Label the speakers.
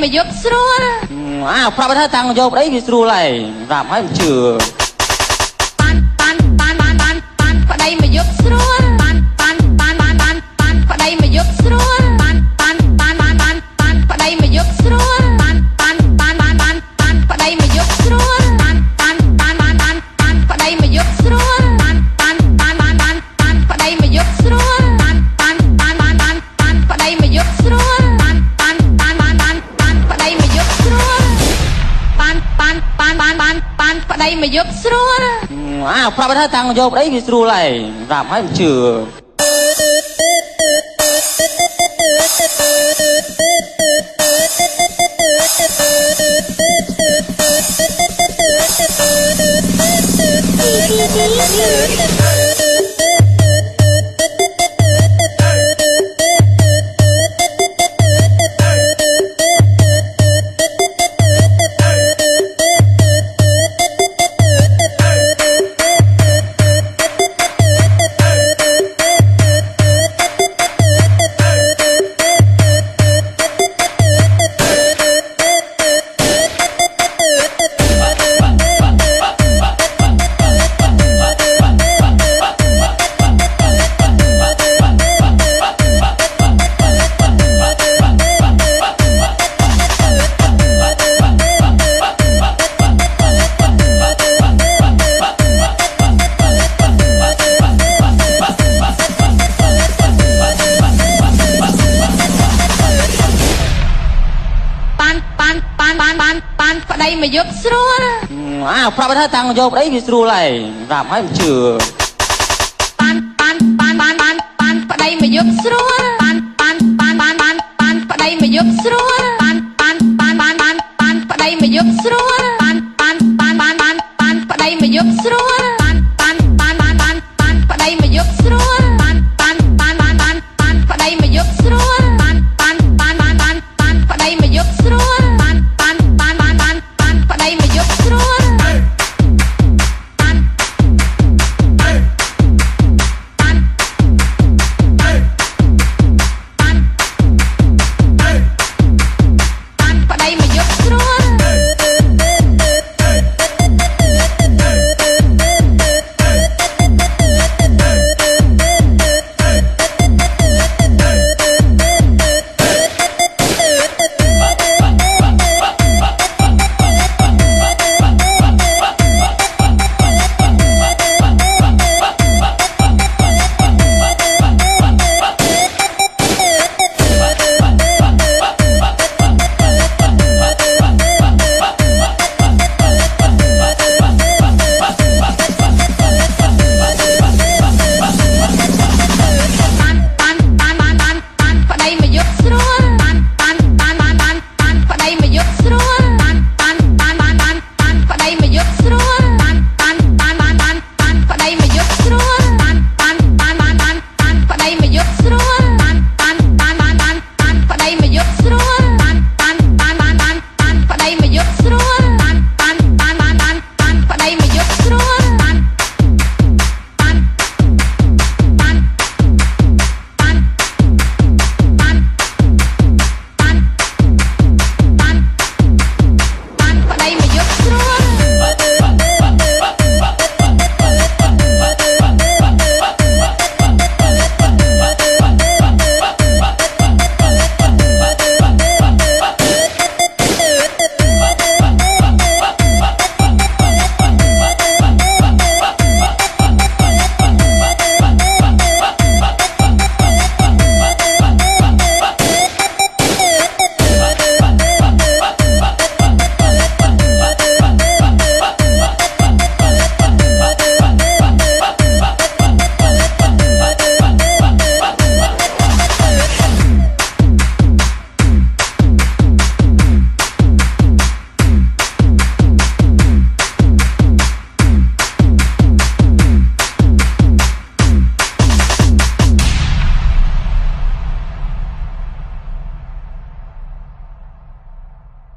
Speaker 1: mà giúp xua
Speaker 2: ប្រាប់ថាតាំងយកប្តីវាស្រួលហើយប្រាប់ហើយមិនជឿ
Speaker 1: បានប្តីមកយកស្រួលបានប្តីមកយកស្រួលបានប្តីមកយកស្រួលបានប្តីមកយកស្រួលបានប្តីមកយកស្រួលបានប្តីមកយកស្រួលបានប្តីមកយកស្រួលបានប្តីមកយកស្រួលបានប្តីមកយកស្រួល
Speaker 2: ប្រាប់ថាតាំងយកប្តីវាស្រួលហើយប្រាប់ហើយមិនជឿ
Speaker 1: ប្តីមកយកស្រួល
Speaker 2: ប្រាប់ថាតាំងយកប្តីវាស្រួលហើយប្រាប់ហើយមិនជឿ
Speaker 1: បានប្តីមកយកស្រួលបានប្តីមកយកស្រួលបានប្តីមកយកស្រួលបានប្តីមកយកស្រួលបានប្តីមកយកស្រួលបានប្តីមកយកស្រួលបានប្តីមកយកស្រួលបានប្តីមកយកស្រួលប្តីមកយក